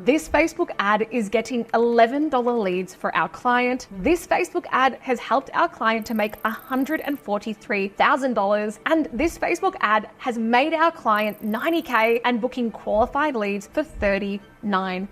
This Facebook ad is getting $11 leads for our client. This Facebook ad has helped our client to make $143,000. And this Facebook ad has made our client $90K and booking qualified leads for $39.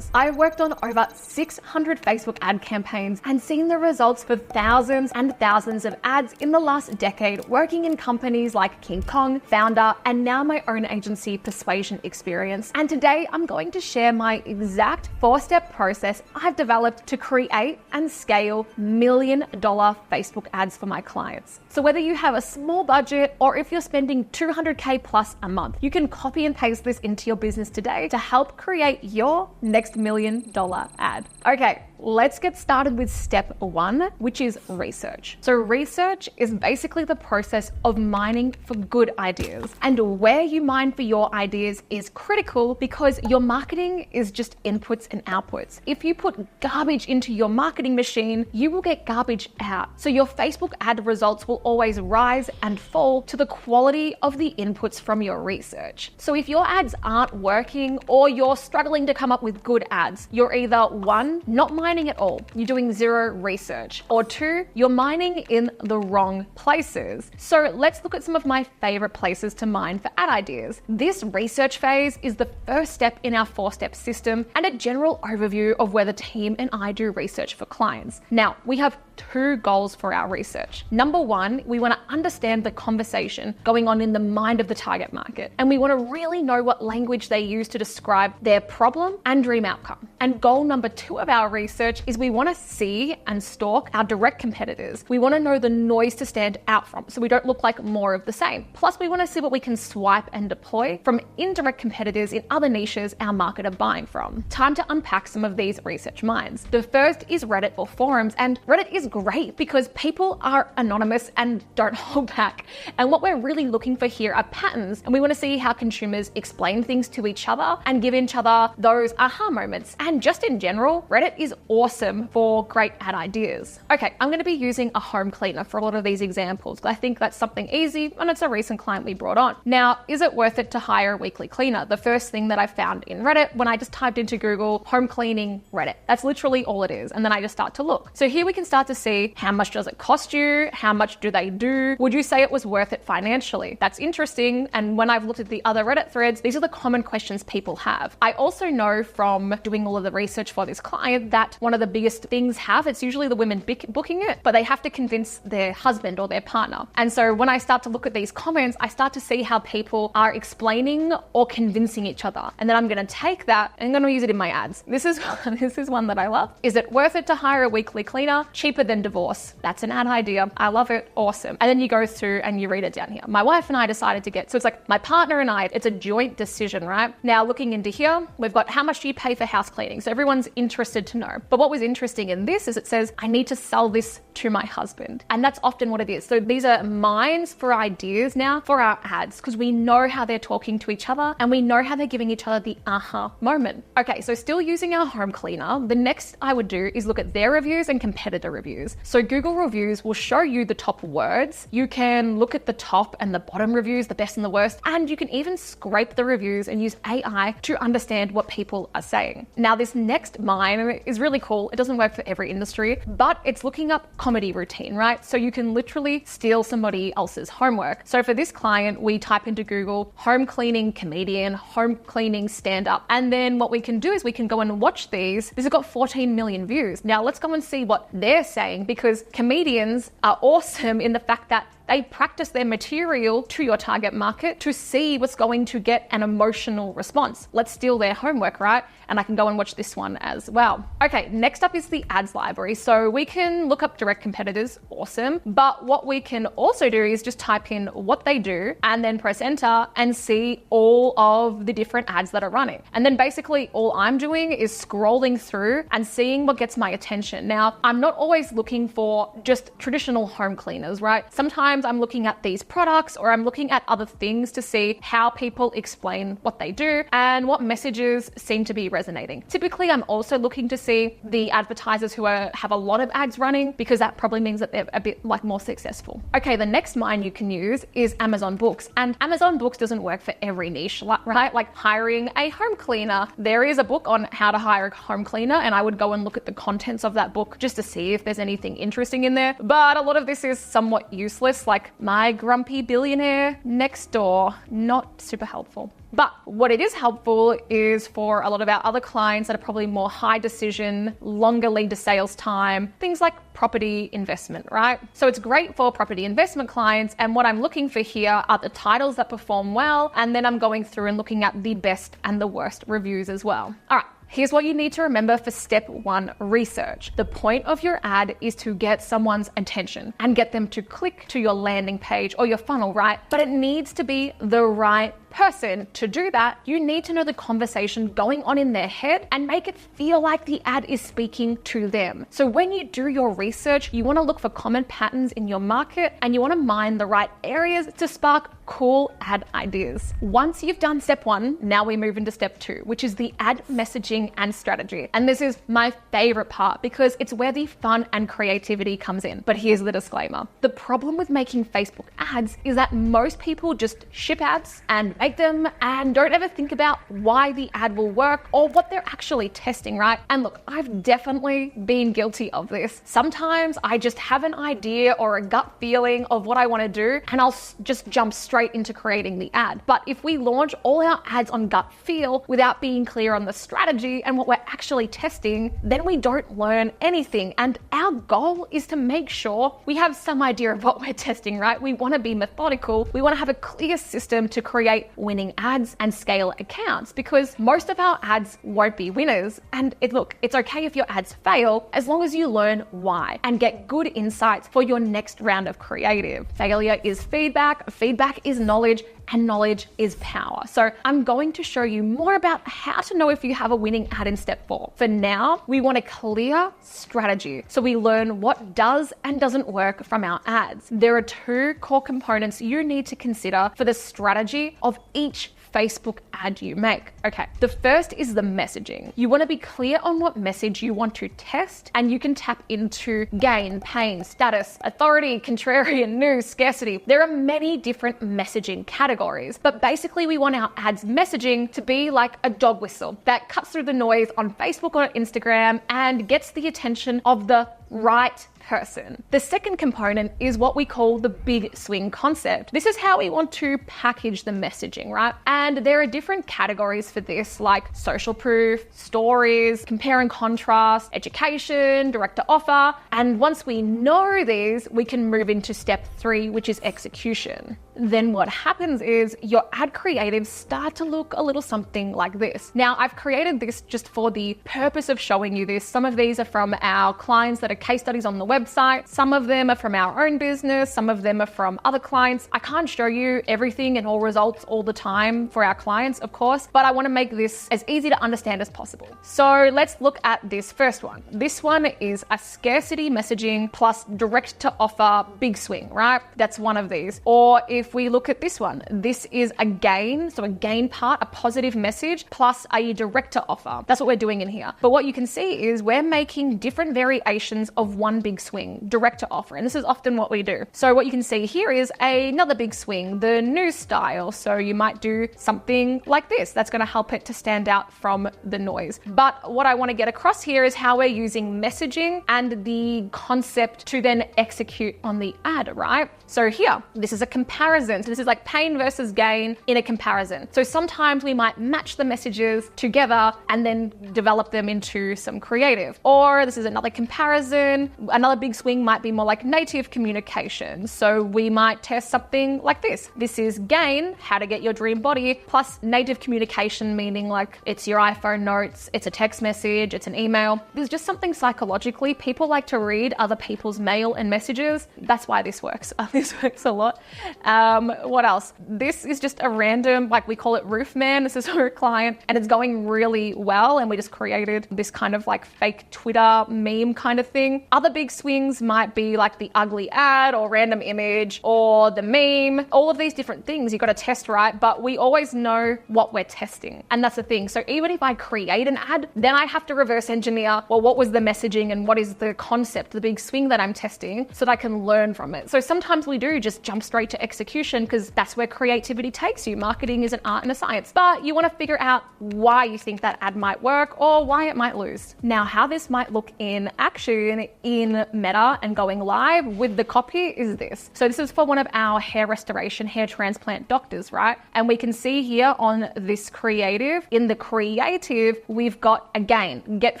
I've worked on over 600 Facebook ad campaigns and seen the results for thousands and thousands of ads in the last decade, working in companies like King Kong, Founder, and now my own agency, Persuasion Experience. And today I'm going to share my exact 4-step process I've developed to create and scale $1 million Facebook ads for my clients. So whether you have a small budget or if you're spending $200K plus a month, you can copy and paste this into your business today to help create your next $1 million ad. Okay, let's get started with step 1, which is research. So research is basically the process of mining for good ideas. And where you mine for your ideas is critical because your marketing is just inputs and outputs. If you put garbage into your marketing machine, you will get garbage out. So your Facebook ad results will always rise and fall to the quality of the inputs from your research. So if your ads aren't working or you're struggling to come up with good ads, you're either 1, not mining at all, you're doing 0 research, or 2, you're mining in the wrong places. So let's look at some of my favorite places to mine for ad ideas. This research phase is the first step in our 4-step system and a general overview of where the team and I do research for clients. Now, we have 2 goals for our research. Number 1, we want to understand the conversation going on in the mind of the target market. And we want to really know what language they use to describe their problem and dream outcome. And goal number 2 of our research is we want to see and stalk our direct competitors. We want to know the noise to stand out from so we don't look like more of the same. Plus, we want to see what we can swipe and deploy from indirect competitors in other niches our market are buying from. Time to unpack some of these research mines. The first is Reddit or forums, and Reddit is great because people are anonymous and don't hold back. And what we're really looking for here are patterns, and we want to see how consumers explain things to each other and give each other those aha moments. And just in general, Reddit is awesome for great ad ideas. Okay, I'm going to be using a home cleaner for a lot of these examples. I think that's something easy, and it's a recent client we brought on. Now, is it worth it to hire a weekly cleaner? The first thing that I found in Reddit when I just typed into Google home cleaning Reddit, that's literally all it is. And then I just start to look. So here we can start to see how much does it cost you? How much do they do? Would you say it was worth it financially? That's interesting. And when I've looked at the other Reddit threads, these are the common questions people have. I also know from doing all of the research for this client that one of the biggest things it's usually the women booking it, but they have to convince their husband or their partner. And so when I start to look at these comments, I start to see how people are explaining or convincing each other. And then I'm going to take that and I'm going to use it in my ads. This is one that I love. Is it worth it to hire a weekly cleaner? Cheaper than divorce. That's an ad idea. I love it. Awesome. And then you go through and you read it down here. My wife and I decided to so it's like my partner and I, it's a joint decision, right? Now looking into here, we've got how much do you pay for house cleaning? So everyone's interested to know. But what was interesting in this is it says, I need to sell this to my husband. And that's often what it is. So these are mines for ideas now for our ads because we know how they're talking to each other and we know how they're giving each other the aha moment. Okay, so still using our home cleaner, the next I would do is look at their reviews and competitor reviews. So Google reviews will show you the top words. You can look at the top and the bottom reviews, the best and the worst, and you can even scrape the reviews and use AI to understand what people are saying. Now this next mine is really cool. It doesn't work for every industry, but it's looking up comedy routine, right? So you can literally steal somebody else's homework. So for this client, we type into Google, home cleaning comedian, home cleaning stand-up. And then what we can do is we can go and watch these. This has got 14 million views. Now let's go and see what they're saying because comedians are awesome in the fact that they practice their material to your target market to see what's going to get an emotional response. Let's steal their homework, right? And I can go and watch this one as well. Okay, next up is the ads library. So we can look up direct competitors, awesome. But what we can also do is just type in what they do and then press enter and see all of the different ads that are running. And then basically all I'm doing is scrolling through and seeing what gets my attention. Now, I'm not always looking for just traditional home cleaners, right? Sometimes sometimes I'm looking at these products or I'm looking at other things to see how people explain what they do and what messages seem to be resonating. Typically, I'm also looking to see the advertisers who have a lot of ads running, because that probably means that they're a bit like more successful. Okay, the next mine you can use is Amazon Books. And Amazon Books doesn't work for every niche, right? Like hiring a home cleaner. There is a book on how to hire a home cleaner, and I would go and look at the contents of that book just to see if there's anything interesting in there. But a lot of this is somewhat useless, like My Grumpy Billionaire Next Door. Not super helpful. But what it is helpful is for a lot of our other clients that are probably more high decision, longer lead to sales time, things like property investment, right? So it's great for property investment clients. And what I'm looking for here are the titles that perform well. And then I'm going through and looking at the best and the worst reviews as well. All right. Here's what you need to remember for step 1, research. The point of your ad is to get someone's attention and get them to click to your landing page or your funnel, right? But it needs to be the right person. To do that, you need to know the conversation going on in their head and make it feel like the ad is speaking to them. So when you do your research, you want to look for common patterns in your market and you want to mine the right areas to spark cool ad ideas. Once you've done step 1, now we move into step 2, which is the ad messaging and strategy. And this is my favorite part because it's where the fun and creativity comes in. But here's the disclaimer. The problem with making Facebook ads is that most people just ship ads and make them and don't ever think about why the ad will work or what they're actually testing, right? And look, I've definitely been guilty of this. Sometimes I just have an idea or a gut feeling of what I want to do and I'll just jump straight into creating the ad. But if we launch all our ads on gut feel without being clear on the strategy and what we're actually testing, then we don't learn anything. And our goal is to make sure we have some idea of what we're testing, right? We want to be methodical. We want to have a clear system to create winning ads and scale accounts, because most of our ads won't be winners. And it's okay if your ads fail as long as you learn why and get good insights for your next round of creative. Failure is feedback, feedback is knowledge, and knowledge is power. So I'm going to show you more about how to know if you have a winning ad in step 4. For now, we want a clear strategy so we learn what does and doesn't work from our ads. There are 2 core components you need to consider for the strategy of each Facebook ad you make. Okay, the first is the messaging. You want to be clear on what message you want to test, and you can tap into gain, pain, status, authority, contrarian, news, scarcity. There are many different messaging categories, but basically we want our ads messaging to be like a dog whistle that cuts through the noise on Facebook or Instagram and gets the attention of the right person. The second component is what we call the big swing concept. This is how we want to package the messaging, right? And there are different categories for this, like social proof, stories, compare and contrast, education, direct to offer. And once we know these, we can move into step 3, which is execution. Then what happens is your ad creatives start to look a little something like this. Now, I've created this just for the purpose of showing you this. Some of these are from our clients that are case studies on the website. Some of them are from our own business. Some of them are from other clients. I can't show you everything and all results all the time for our clients, of course, but I want to make this as easy to understand as possible. So let's look at this first one. This one is a scarcity messaging plus direct to offer big swing, right? That's one of these. Or if we look at this one, this is a gain. So a gain part, a positive message plus a direct to offer. That's what we're doing in here. But what you can see is we're making different variations of one big swing, direct to offer. And this is often what we do. So what you can see here is another big swing, the news style. So you might do something like this. That's going to help it to stand out from the noise. But what I want to get across here is how we're using messaging and the concept to then execute on the ad, right? So here, this is a comparison. So this is like pain versus gain in a comparison. So sometimes we might match the messages together and then develop them into some creative. Or this is another comparison. Another big swing might be more like native communication. So we might test something like this. This is gain, how to get your dream body, plus native communication, meaning like it's your iPhone notes, it's a text message, it's an email. There's just something psychologically, people like to read other people's mail and messages. That's why this works. this works a lot. What else? This is just a random, like we call it Roof Man. This is for a client and it's going really well. And we just created this kind of like fake Twitter meme kind of thing. Other big swings might be like the ugly ad or random image or the meme, all of these different things. You've got to test right, but we always know what we're testing. And that's the thing. So even if I create an ad, then I have to reverse engineer, well, what was the messaging and what is the concept, the big swing that I'm testing so that I can learn from it. So sometimes we do just jump straight to execution because that's where creativity takes you. Marketing is an art and a science, but you want to figure out why you think that ad might work or why it might lose. Now, how this might look in action in Meta and going live with the copy is this. So this is for one of our hair restoration, hair transplant doctors, right? And we can see here on this creative, in the creative, we've got, again, get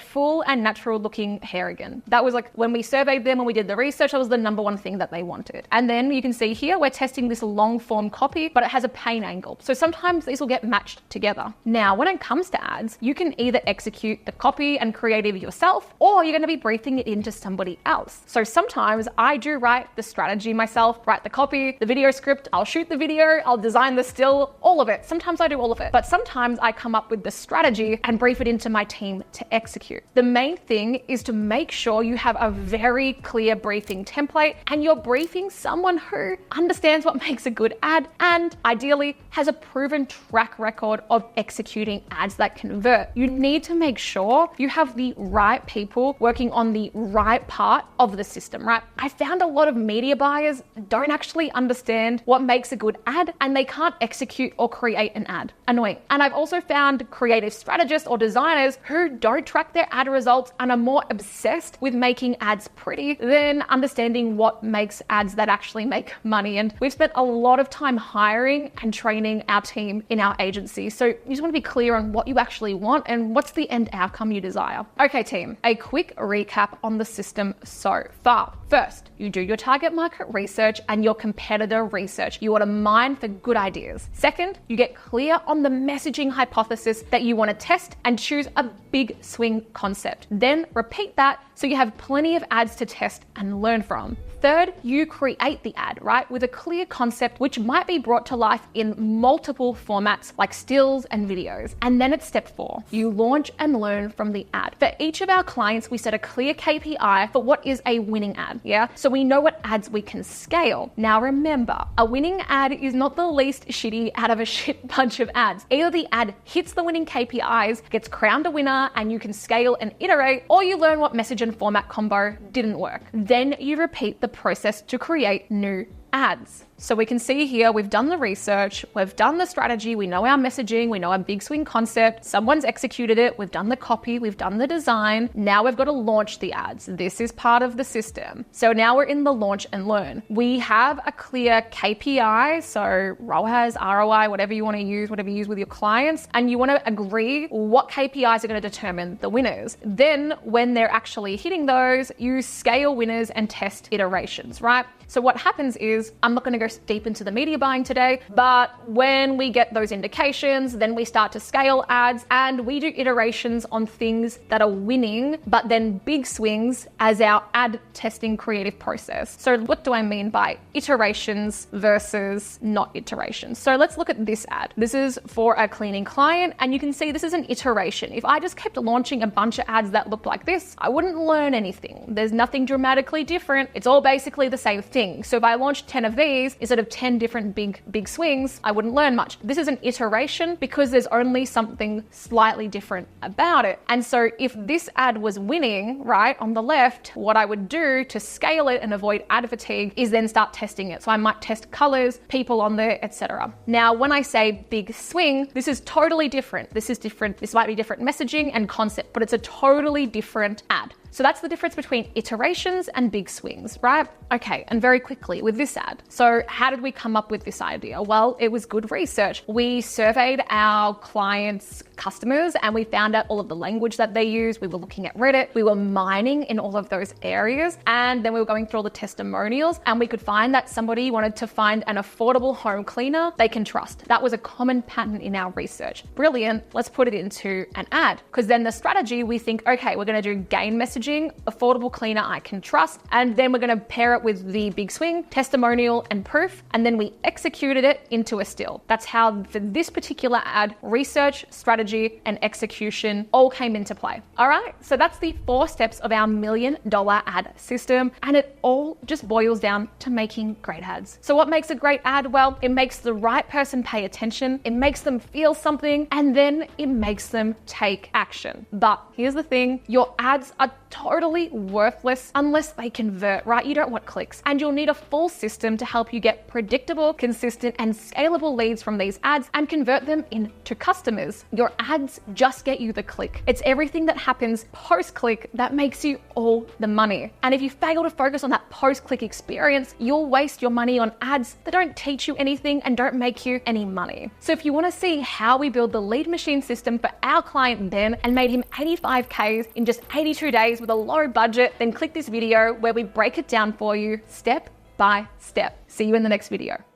full and natural looking hair again. That was like when we surveyed them, when we did the research, that was the number one thing that they wanted. And then you can see here, we're testing this long form copy, but it has a pane angle. So sometimes these will get matched together. Now, when it comes to ads, you can either execute the copy and creative yourself, or you're going to be briefing it into somebody else. So sometimes I do write the strategy myself, write the copy, the video script, I'll shoot the video, I'll design the still, all of it. Sometimes I do all of it, but sometimes I come up with the strategy and brief it into my team to execute. The main thing is to make sure you have a very clear briefing template and you're briefing someone who understands what makes a good ad and ideally has a proven track record of executing ads that convert. You need to make sure you have the right people working on the right part of the system, right? I found a lot of media buyers don't actually understand what makes a good ad and they can't execute or create an ad. Annoying. And I've also found creative strategists or designers who don't track their ad results and are more obsessed with making ads pretty than understanding what makes ads that actually make money. And we've spent a lot of time hiring and training our team in our agency. So you just want to be clear on what you actually want and what's the end outcome you desire. Okay, team, a quick recap on the system so far. First, you do your target market research and your competitor research. You want to mine for good ideas. Second, you get clear on the messaging hypothesis that you want to test and choose a big swing concept. Then repeat that so you have plenty of ads to test and learn from. Third, you create the ad, right? With a clear concept, which might be brought to life in multiple formats like stills and videos. And then it's step 4. You launch and learn from the ad. For each of our clients, we set a clear KPI for what is a winning ad, yeah? So we know what ads we can scale. Now remember, a winning ad is not the least shitty out of a shit bunch of ads. Either the ad hits the winning KPIs, gets crowned a winner, and you can scale and iterate, or you learn what message and format combo didn't work. Then you repeat the process to create new ads. So we can see here, we've done the research, we've done the strategy, we know our messaging, we know our big swing concept, someone's executed it, we've done the copy, we've done the design. Now we've got to launch the ads. This is part of the system. So now we're in the launch and learn. We have a clear KPI, so ROAS, ROI, whatever you want to use, whatever you use with your clients, and you want to agree what KPIs are going to determine the winners. Then when they're actually hitting those, you scale winners and test iterations, right? So what happens is, I'm not going to go deep into the media buying today, but when we get those indications, then we start to scale ads and we do iterations on things that are winning, but then big swings as our ad testing creative process. So what do I mean by iterations versus not iterations? So let's look at this ad. This is for a cleaning client and you can see this is an iteration. If I just kept launching a bunch of ads that looked like this, I wouldn't learn anything. There's nothing dramatically different. It's all basically the same thing. So if I launched 10 of these instead of 10 different big swings, I wouldn't learn much. This is an iteration because there's only something slightly different about it. And so if this ad was winning, right, on the left, what I would do to scale it and avoid ad fatigue is then start testing it. So I might test colors, people on there, etc. Now, when I say big swing, this is totally different. This is different. This might be different messaging and concept, but it's a totally different ad. So that's the difference between iterations and big swings, right? Okay, and very quickly with this ad. So how did we come up with this idea? Well, it was good research. We surveyed our clients' customers and we found out all of the language that they use. We were looking at Reddit, we were mining in all of those areas, and then we were going through all the testimonials, and we could find that somebody wanted to find an affordable home cleaner they can trust. That was a common pattern in our research. Brilliant, let's put it into an ad. Because then the strategy, we think, okay, we're gonna do gain messaging, affordable cleaner I can trust, and then we're gonna pair it with the big swing, testimonial and proof, and then we executed it into a still. That's how for this particular ad, research, strategy, and execution all came into play. All right, so that's the 4 steps of our $1 million ad system, and it all just boils down to making great ads. So what makes a great ad? Well, it makes the right person pay attention, it makes them feel something, and then it makes them take action. But here's the thing, your ads are totally worthless unless they convert, right? You don't want clicks, and you'll need a full system to help you get predictable, consistent, and scalable leads from these ads and convert them into customers. Your ads just get you the click. It's everything that happens post-click that makes you all the money. And if you fail to focus on that post-click experience, you'll waste your money on ads that don't teach you anything and don't make you any money. So if you want to see how we build the lead machine system for our client Ben and made him 85Ks in just 82 days with a low budget, then click this video where we break it down for you step by step. See you in the next video.